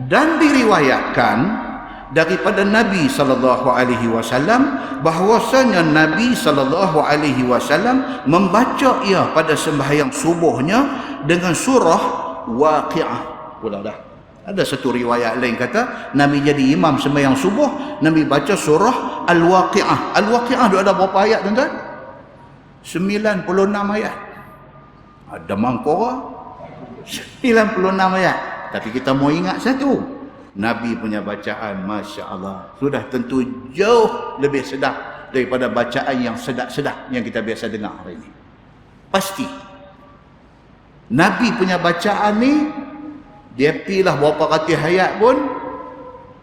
Dan diriwayatkan daripada Nabi sallallahu alaihi wasallam bahwasanya Nabi sallallahu alaihi wasallam membaca ia pada sembahyang subuhnya dengan surah Waqiah pula dah. Ada satu riwayat lain kata Nabi jadi imam sembahyang subuh, Nabi baca surah Al-Waqiah. Al-Waqiah ada berapa ayat tuan-tuan? 96 ayat. Ada mangkora 96 ayat. Tapi kita mau ingat satu, Nabi punya bacaan Masya Allah sudah tentu jauh lebih sedap daripada bacaan yang sedap-sedap yang kita biasa dengar hari ini. Pasti Nabi punya bacaan ni, dia pilih berapa ratus ayat pun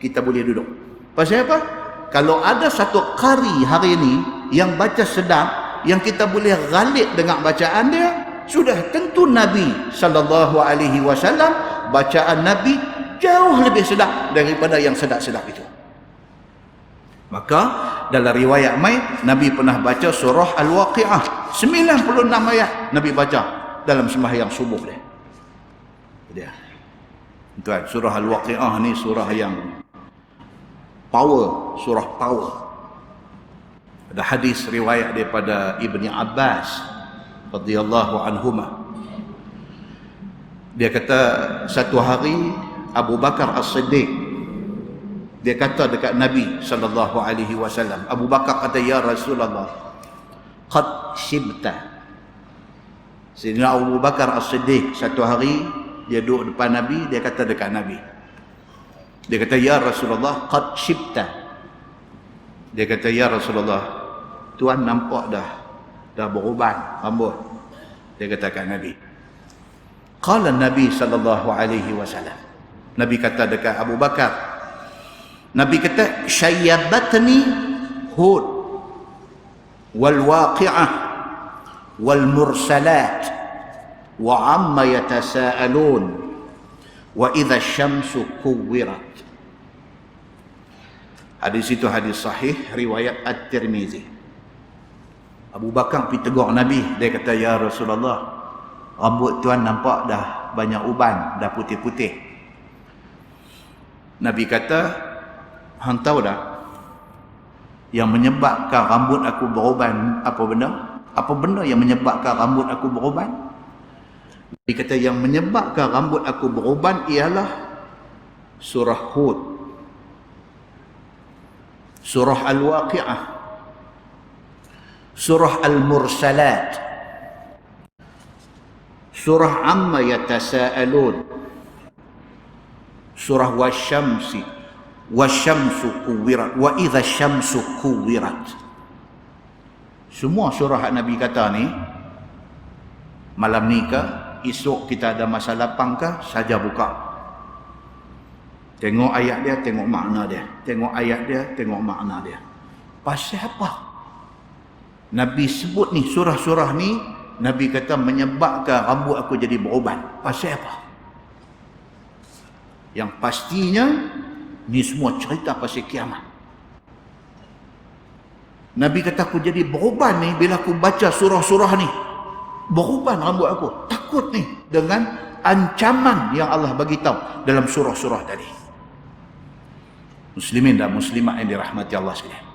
kita boleh duduk. Pasal apa? Kalau ada satu qari hari ini yang baca sedap, yang kita boleh ghalib dengan bacaan dia, sudah tentu Nabi sallallahu alaihi wasallam bacaan Nabi jauh lebih sedap daripada yang sedap-sedap itu. Maka dalam riwayat mai, Nabi pernah baca surah Al-Waqiah 96 ayat Nabi baca dalam sembahyang subuh dia. Dia. Tuan, surah Al-Waqiah ni surah yang power, surah power. Ada hadis riwayat daripada Ibni Abbas radhiyallahu anhuma. Dia kata satu hari Abu Bakar As-Siddiq dia kata dekat Nabi sallallahu alaihi wasallam, Abu Bakar kata, ya Rasulullah, qad shibta. Sayyidina Abu Bakar As-Siddiq satu hari dia duduk depan Nabi, dia kata dekat Nabi, dia kata, ya Rasulullah, qad shibta. Dia kata, ya Rasulullah, tuan nampak dah beruban rambut. Dia kata kat Nabi. Qala Nabi sallallahu alaihi wasallam, Nabi kata dekat Abu Bakar, Nabi kata, syayyabatni Hud wal Waqi'ah wal Mursalat wa amma yatasaalun wa idza syamsu kuwirat. Hadis itu hadis sahih riwayat At-Tirmizi. Abu Bakar pergi tegur Nabi, dia kata, ya Rasulullah, rambut tuan nampak dah banyak uban, dah putih-putih. Nabi kata, hang tahu dah yang menyebabkan rambut aku beruban apa benda? Apa benda yang menyebabkan rambut aku beruban? Nabi kata, yang menyebabkan rambut aku beruban ialah surah Hud, surah Al-Waqi'ah, surah Al-Mursalat, surah Amma Yatasaalun, surah Wasyamsi, Wasyamsu kuwirat, wa idza syamsu kuwirat. Semua surah Nabi kata ni, malam ni ke, esok kita ada masa lapang ke, saja buka. Tengok ayat dia, tengok makna dia. Tengok ayat dia, tengok makna dia. Pasal apa Nabi sebut ni, surah-surah ni, Nabi kata menyebabkan rambut aku jadi beruban? Pasal apa? Yang pastinya ni semua cerita pasal kiamat. Nabi kata aku jadi beruban ni bila aku baca surah-surah ni. Beruban rambut aku. Takut ni dengan ancaman yang Allah bagi tahu dalam surah-surah tadi. Muslimin dan muslimat yang dirahmati Allah sekalian.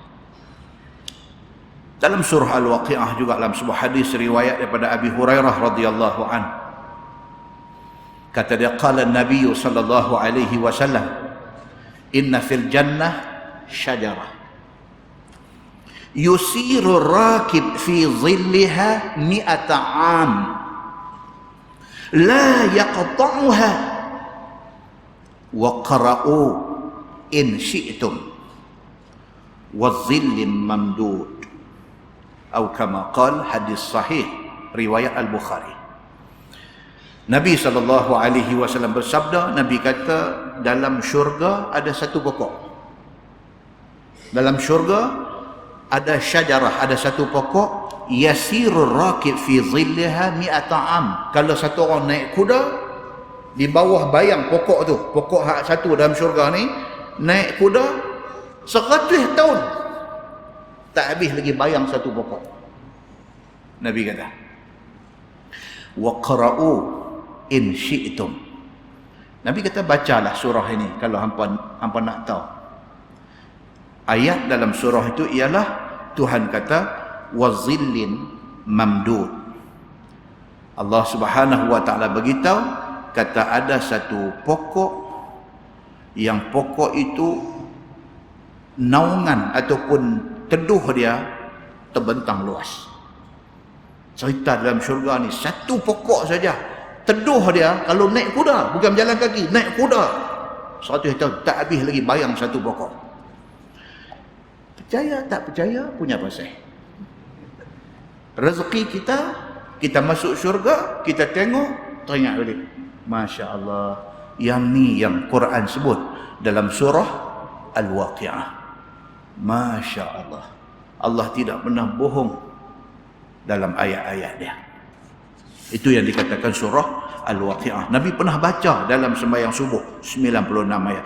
Dalam surah Al-Waqi'ah juga dalam sebuah hadis riwayat daripada Abi Hurairah radhiyallahu an. Kata dia, qala Nabi sallallahu alaihi wasallam, inna fil jannah syajarah yusiru rakib fi zilliha mi'ata am la yaqta'uha wa qara'u in syi'tum wa zillim mamdud atau kama qala, hadis sahih riwayat Al-Bukhari. Nabi SAW bersabda, Nabi kata dalam syurga ada satu pokok. Dalam syurga ada syajarah, ada satu pokok, yasirur rakib fi zilliha mi'ata am. Kalau satu orang naik kuda di bawah bayang pokok tu, pokok hak satu dalam syurga ni, naik kuda 100 tahun tak habis lagi bayang satu pokok. Nabi kata, wa qara'u in syi'tum, Nabi kata bacalah surah ini kalau hampa nak tahu. Ayat dalam surah itu ialah Tuhan kata wazillin mamdud. Allah Subhanahu wa taala beritahu kata ada satu pokok yang pokok itu naungan ataupun teduh dia terbentang luas. Cerita dalam syurga ni satu pokok saja, teduh dia kalau naik kuda, bukan berjalan kaki, naik kuda 100 hektar tak habis lagi bayang satu pokok. Percaya tak percaya punya pasal. Rezeki kita masuk syurga, kita tengok, teringat balik, Masya Allah, yang ni yang Quran sebut dalam surah Al-Waqi'ah. Masya Allah, Allah tidak pernah bohong dalam ayat-ayat dia. Itu yang dikatakan surah Al-Waqi'ah. Nabi pernah baca dalam sembahyang subuh 96 ayat.